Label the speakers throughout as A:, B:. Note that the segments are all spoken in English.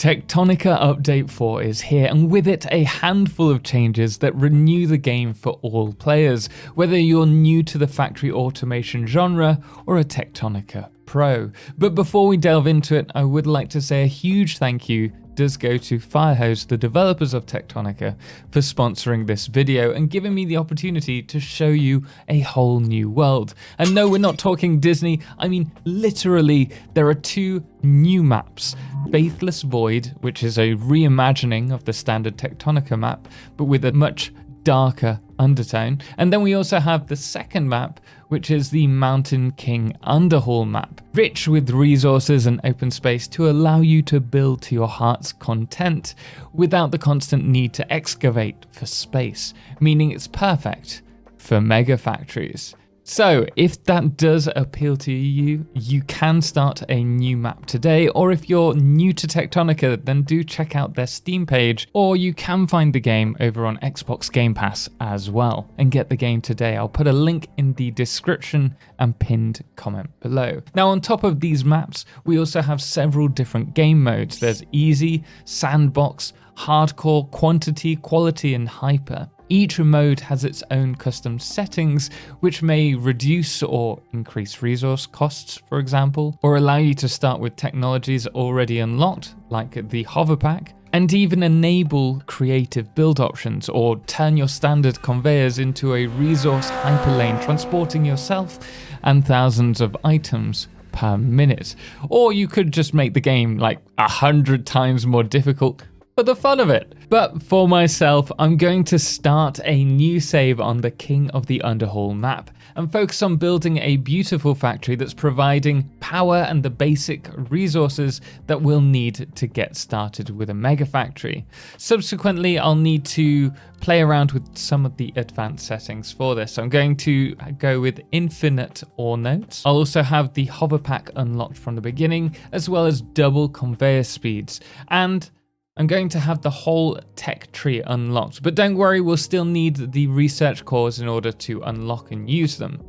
A: Techtonica Update 4 is here, and with it a handful of changes that renew the game for all players, whether you're new to the factory automation genre or a Techtonica pro. But before we delve into it, I would like to say a huge thank you does go to Firehose, the developers of Techtonica, for sponsoring this video and giving me the opportunity to show you a whole new world. And no, we're not talking Disney, I mean literally there are two new maps. Faithless Void, which is a reimagining of the standard Techtonica map, but with a much darker undertone. And then we also have the second map, which is the Mountain King Underhaul map, rich with resources and open space to allow you to build to your heart's content without the constant need to excavate for space, meaning it's perfect for Megafactories. So if that does appeal to you, you can start a new map today, or if you're new to Techtonica, then do check out their Steam page, or you can find the game over on Xbox Game Pass as well, and get the game today. I'll put a link in the description and pinned comment below. Now on top of these maps, we also have several different game modes. There's easy, sandbox, hardcore, quantity, quality, and hyper. Each mode has its own custom settings, which may reduce or increase resource costs, for example, or allow you to start with technologies already unlocked, like the hover pack, and even enable creative build options, or turn your standard conveyors into a resource hyperlane, transporting yourself and thousands of items per minute. Or you could just make the game like 100 times more difficult for the fun of it. But for myself, I'm going to start a new save on the King of the Underhaul map and focus on building a beautiful factory that's providing power and the basic resources that we'll need to get started with a mega factory. Subsequently, I'll need to play around with some of the advanced settings for this. So I'm going to go with infinite ore nodes. I'll also have the hover pack unlocked from the beginning, as well as double conveyor speeds. And I'm going to have the whole tech tree unlocked, but don't worry, we'll still need the research cores in order to unlock and use them.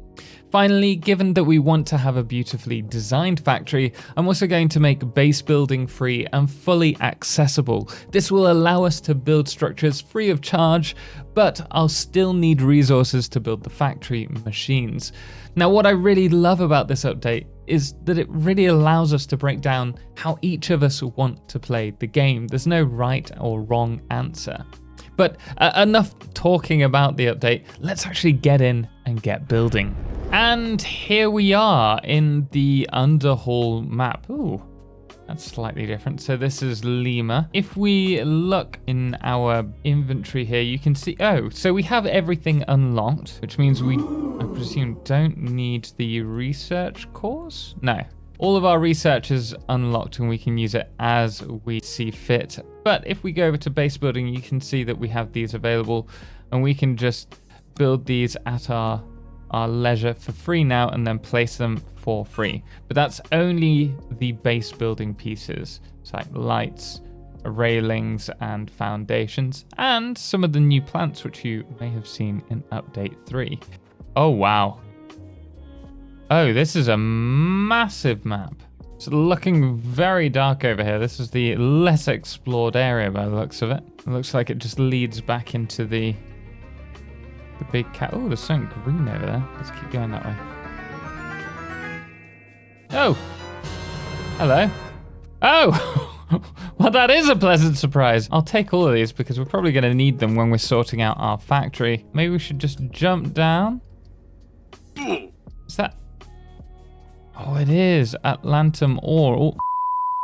A: Finally, given that we want to have a beautifully designed factory, I'm also going to make base building free and fully accessible. This will allow us to build structures free of charge, but I'll still need resources to build the factory machines. Now, what I really love about this update is that it really allows us to break down how each of us want to play the game. There's no right or wrong answer. But enough talking about the update, let's actually get in and get building. And here we are in the Underhaul map. Ooh, that's slightly different. So this is Lima. If we look in our inventory here, you can see, oh, so we have everything unlocked, which means we, I presume, don't need the research cores? No. All of our research is unlocked and we can use it as we see fit. But if we go over to base building, you can see that we have these available and we can just build these at our leisure for free now and then place them for free. But that's only the base building pieces. It's like lights, railings and foundations, and some of the new plants which you may have seen in update 3. Oh wow. Oh, this is a massive map. It's looking very dark over here. This is the less explored area by the looks of it. It looks like it just leads back into the big cat. Oh, there's something green over there. Let's keep going that way. Oh, hello. Oh, well, that is a pleasant surprise. I'll take all of these because we're probably going to need them when we're sorting out our factory. Maybe we should just jump down. Is that? Oh, it is Atlantum ore. Oh,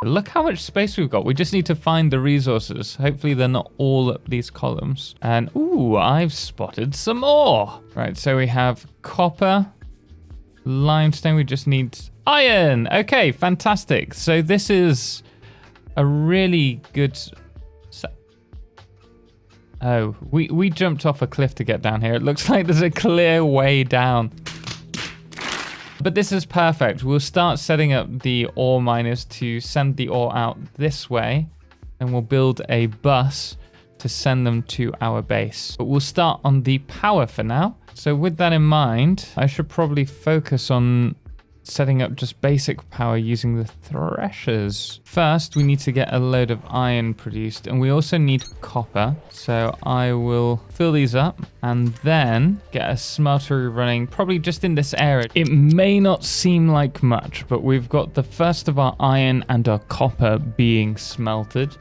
A: look how much space we've got. We just need to find the resources. Hopefully they're not all up these columns. And ooh, I've spotted some ore. Right, so we have copper, limestone. We just need iron. Okay, fantastic. So this is a really good... Oh, we jumped off a cliff to get down here. It looks like there's a clear way down. But this is perfect. We'll start setting up the ore miners to send the ore out this way, and we'll build a bus to send them to our base. But we'll start on the power for now. So with that in mind, I should probably focus on setting up just basic power using the threshers. First, we need to get a load of iron produced, and we also need copper. So I will fill these up and then get a smeltery running, probably just in this area. It may not seem like much, but we've got the first of our iron and our copper being smelted.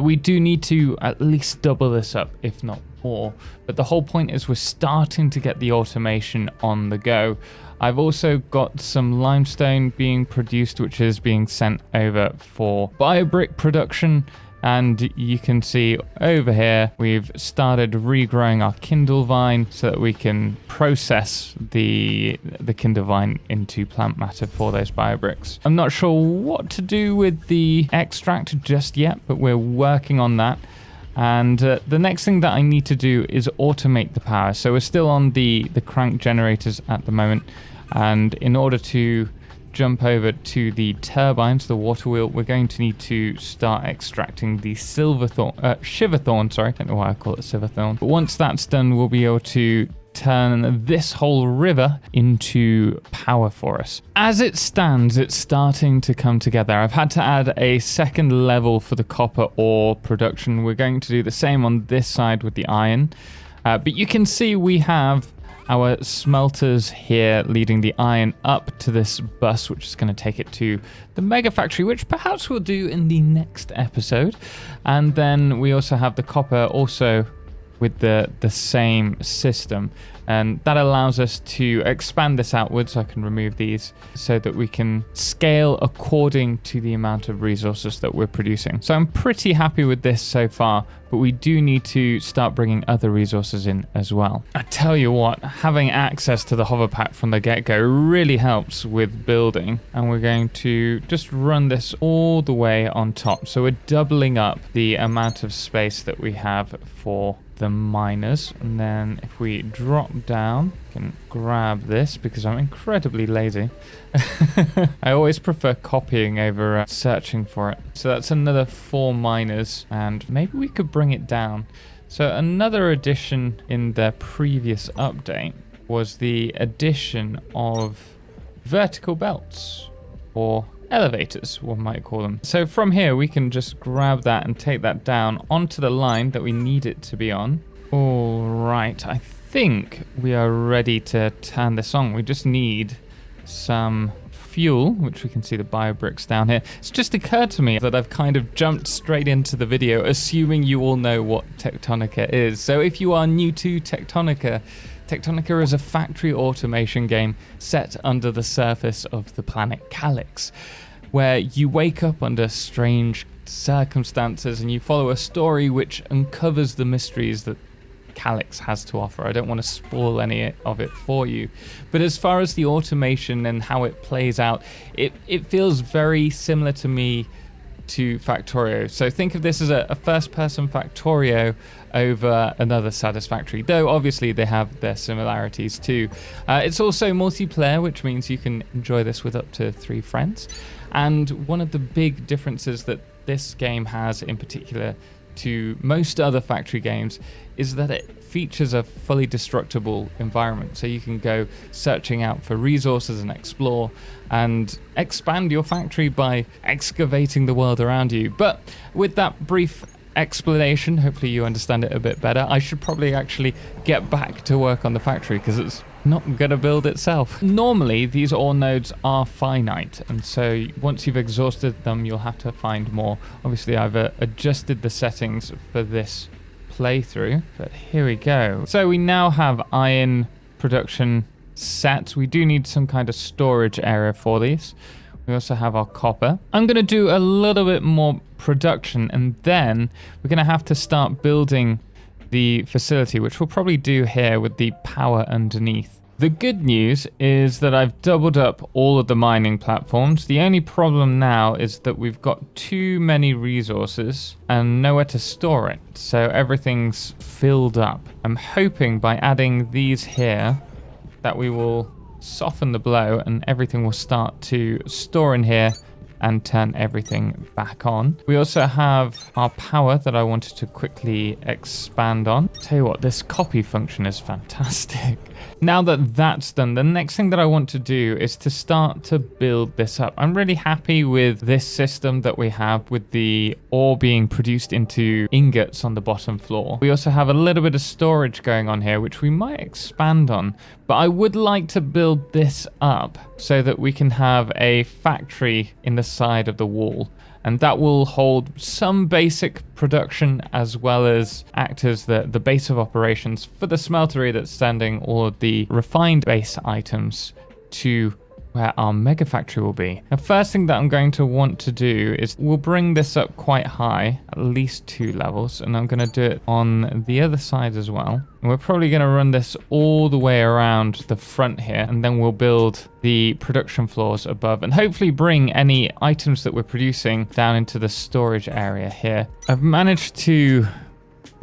A: We do need to at least double this up, if not more. But the whole point is we're starting to get the automation on the go. I've also got some limestone being produced, which is being sent over for biobrick production. And you can see over here, we've started regrowing our Kindle vine so that we can process the Kindle vine into plant matter for those biobricks. I'm not sure what to do with the extract just yet, but we're working on that. And the next thing that I need to do is automate the power. So we're still on the crank generators at the moment. And in order to jump over to the turbines, the water wheel, we're going to need to start extracting the shiverthorn, sorry. I don't know why I call it silverthorn. But once that's done, we'll be able to turn this whole river into power for us. As it stands, it's starting to come together. I've had to add a second level for the copper ore production. We're going to do the same on this side with the iron. But you can see we have our smelters here leading the iron up to this bus, which is going to take it to the Megafactory, which perhaps we'll do in the next episode. And then we also have the copper also with the same system, and that allows us to expand this outwards. I can remove these so that we can scale according to the amount of resources that we're producing. So I'm pretty happy with this so far, but we do need to start bringing other resources in as well. I tell you what, having access to the hover pack from the get-go really helps with building, and we're going to just run this all the way on top. So we're doubling up the amount of space that we have for the miners. And then if we drop down, I can grab this because I'm incredibly lazy. I always prefer copying over searching for it. So that's another 4 miners, and maybe we could bring it down. So another addition in the previous update was the addition of vertical belts, or elevators, one might call them. So from here, we can just grab that and take that down onto the line that we need it to be on. All right, I think we are ready to turn this on. We just need some fuel, which we can see the biobricks down here. It's just occurred to me that I've kind of jumped straight into the video, assuming you all know what Techtonica is. So if you are new to Techtonica, Techtonica is a factory automation game set under the surface of the planet Calyx, where you wake up under strange circumstances and you follow a story which uncovers the mysteries that Calyx has to offer. I don't want to spoil any of it for you, but as far as the automation and how it plays out, it feels very similar to me to Factorio. So think of this as a first-person Factorio over another Satisfactory, though obviously they have their similarities too. It's also multiplayer, which means you can enjoy this with up to 3 friends. And one of the big differences that this game has in particular to most other factory games is that it features a fully destructible environment. So you can go searching out for resources and explore and expand your factory by excavating the world around you. But with that brief explanation, hopefully you understand it a bit better. I should probably actually get back to work on the factory because it's not gonna build itself. Normally these ore nodes are finite, and so once you've exhausted them you'll have to find more. Obviously I've adjusted the settings for this playthrough, but here we go. So we now have iron production set. We do need some kind of storage area for these. We also have our copper. I'm going to do a little bit more production, and then we're going to have to start building the facility, which we'll probably do here with the power underneath. The good news is that I've doubled up all of the mining platforms. The only problem now is that we've got too many resources and nowhere to store it. So everything's filled up. I'm hoping by adding these here that we will soften the blow and everything will start to store in here and turn everything back on. We also have our power that I wanted to quickly expand on. Tell you what, this copy function is fantastic. Now that that's done, the next thing that I want to do is to start to build this up. I'm really happy with this system that we have with the ore being produced into ingots on the bottom floor. We also have a little bit of storage going on here, which we might expand on, but I would like to build this up so that we can have a factory in the side of the wall. And that will hold some basic production as well as act as the base of operations for the smeltery that's sending all of the refined base items to where our mega factory will be. The first thing that I'm going to want to do is we'll bring this up quite high, at least 2 levels, and I'm going to do it on the other side as well. And we're probably going to run this all the way around the front here, and then we'll build the production floors above and hopefully bring any items that we're producing down into the storage area here. I've managed to...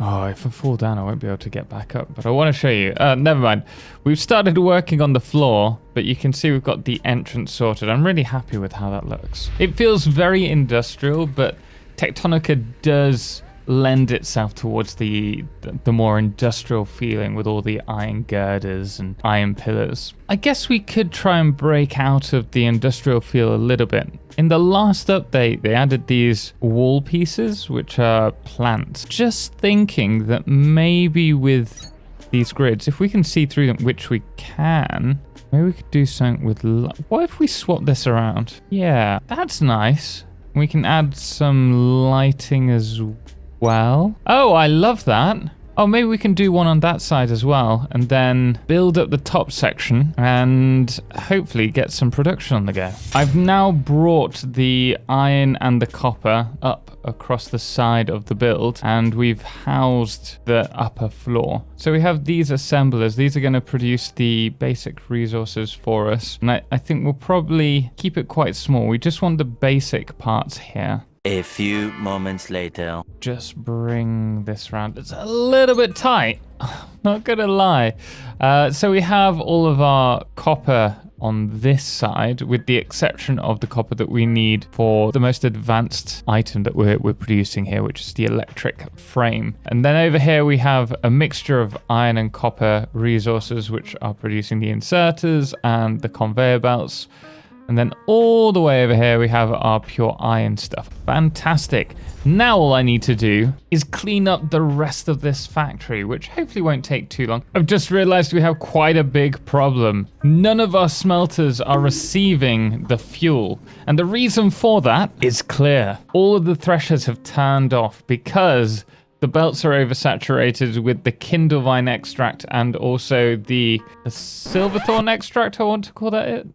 A: Oh, if I fall down, I won't be able to get back up. But I want to show you. Never mind. We've started working on the floor, but you can see we've got the entrance sorted. I'm really happy with how that looks. It feels very industrial, but Techtonica does lend itself towards the more industrial feeling with all the iron girders and iron pillars. I guess we could try and break out of the industrial feel a little bit. In the last update, they added these wall pieces, which are plants. Just thinking that maybe with these grids, if we can see through them, which we can, maybe we could do something with... What if we swap this around? Yeah, that's nice. We can add some lighting as well. Oh, I love that. Oh, maybe we can do one on that side as well, and then build up the top section and hopefully get some production on the go. I've now brought the iron and the copper up across the side of the build, and we've housed the upper floor. So we have these assemblers. These are going to produce the basic resources for us, and I think we'll probably keep it quite small. We just want the basic parts here.
B: A few moments later.
A: Just bring this around. It's a little bit tight, not gonna lie. So we have all of our copper on this side, with the exception of the copper that we need for the most advanced item that we're producing here, which is the electric frame. And then over here we have a mixture of iron and copper resources, which are producing the inserters and the conveyor belts. And then all the way over here, we have our pure iron stuff. Fantastic. Now all I need to do is clean up the rest of this factory, which hopefully won't take too long. I've just realized we have quite a big problem. None of our smelters are receiving the fuel. And the reason for that is clear. All of the threshers have turned off because the belts are oversaturated with the kindlevine extract and also the silverthorn extract, I want to call that it.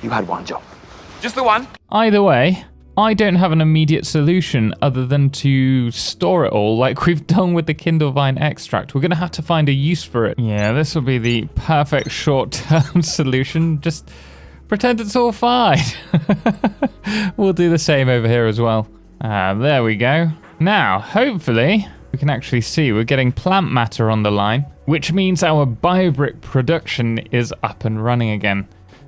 C: You had one job. Just the one.
A: Either way, I don't have an immediate solution other than to store it all like we've done with the kindlevine extract. We're going to have to find a use for it. Yeah, this will be the perfect short-term solution. Just pretend it's all fine. We'll do the same over here as well. There we go. Now, hopefully, we can actually see we're getting plant matter on the line, which means our biobrick production is up and running again.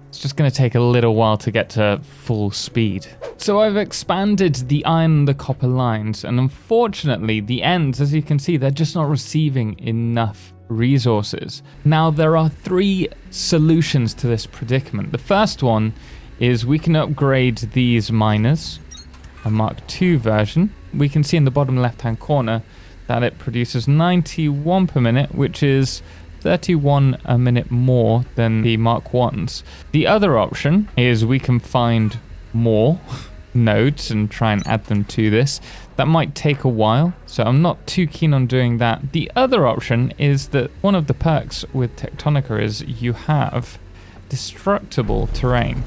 A: It's just going to take a little while to get to full speed. So I've expanded the iron and the copper lines, and unfortunately the ends, as you can see, they're just not receiving enough resources. Now there are 3 solutions to this predicament. The first one is we can upgrade these miners, a Mark II version. We can see in the bottom left hand corner that it produces 91 per minute, which is 31 a minute more than the Mark 1s. The other option is we can find more nodes and try and add them to this. That might take a while, so I'm not too keen on doing that. The other option is that one of the perks with Techtonica is you have destructible terrain.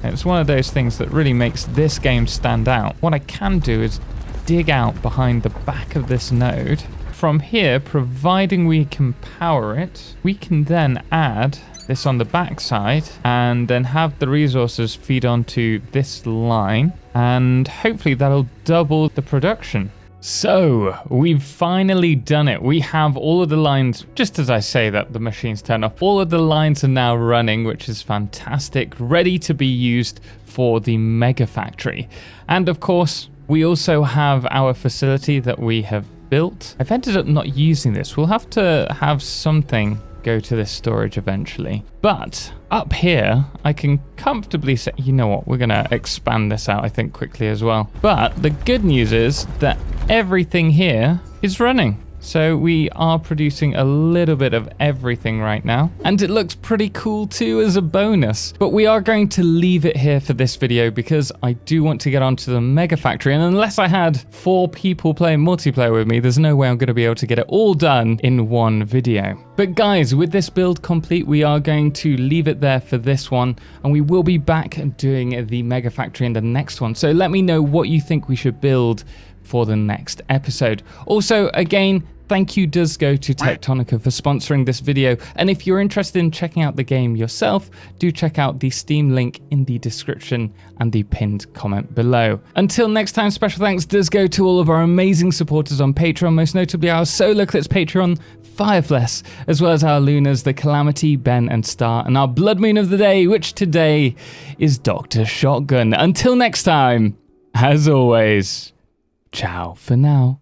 A: And it's one of those things that really makes this game stand out. What I can do is dig out behind the back of this node. From here, providing we can power it, we can then add this on the back side and then have the resources feed onto this line, and hopefully that'll double the production. So, we've finally done it. We have all of the lines, just as I say that, the machines turn off. All of the lines are now running, which is fantastic, ready to be used for the Megafactory. And of course, we also have our facility that we have built. I've ended up not using this. We'll have to have something go to this storage eventually. But up here, I can comfortably say, you know what, we're gonna expand this out, I think, quickly as well. But the good news is that everything here is running. So we are producing a little bit of everything right now. And it looks pretty cool too as a bonus. But we are going to leave it here for this video because I do want to get onto the Megafactory. And unless I had 4 people playing multiplayer with me, there's no way I'm going to be able to get it all done in one video. But guys, with this build complete, we are going to leave it there for this one. And we will be back doing the Megafactory in the next one. So let me know what you think we should build for the next episode. Also, again, thank you does go to Techtonica for sponsoring this video, and if you're interested in checking out the game yourself, do check out the Steam link in the description and the pinned comment below. Until next time, special thanks does go to all of our amazing supporters on Patreon, most notably our Solarclipse Patreon, Firefless, as well as our Lunas, the Calamity, Ben and Star, and our Blood Moon of the day, which today is Dr. Shotgun. Until next time, as always, ciao for now.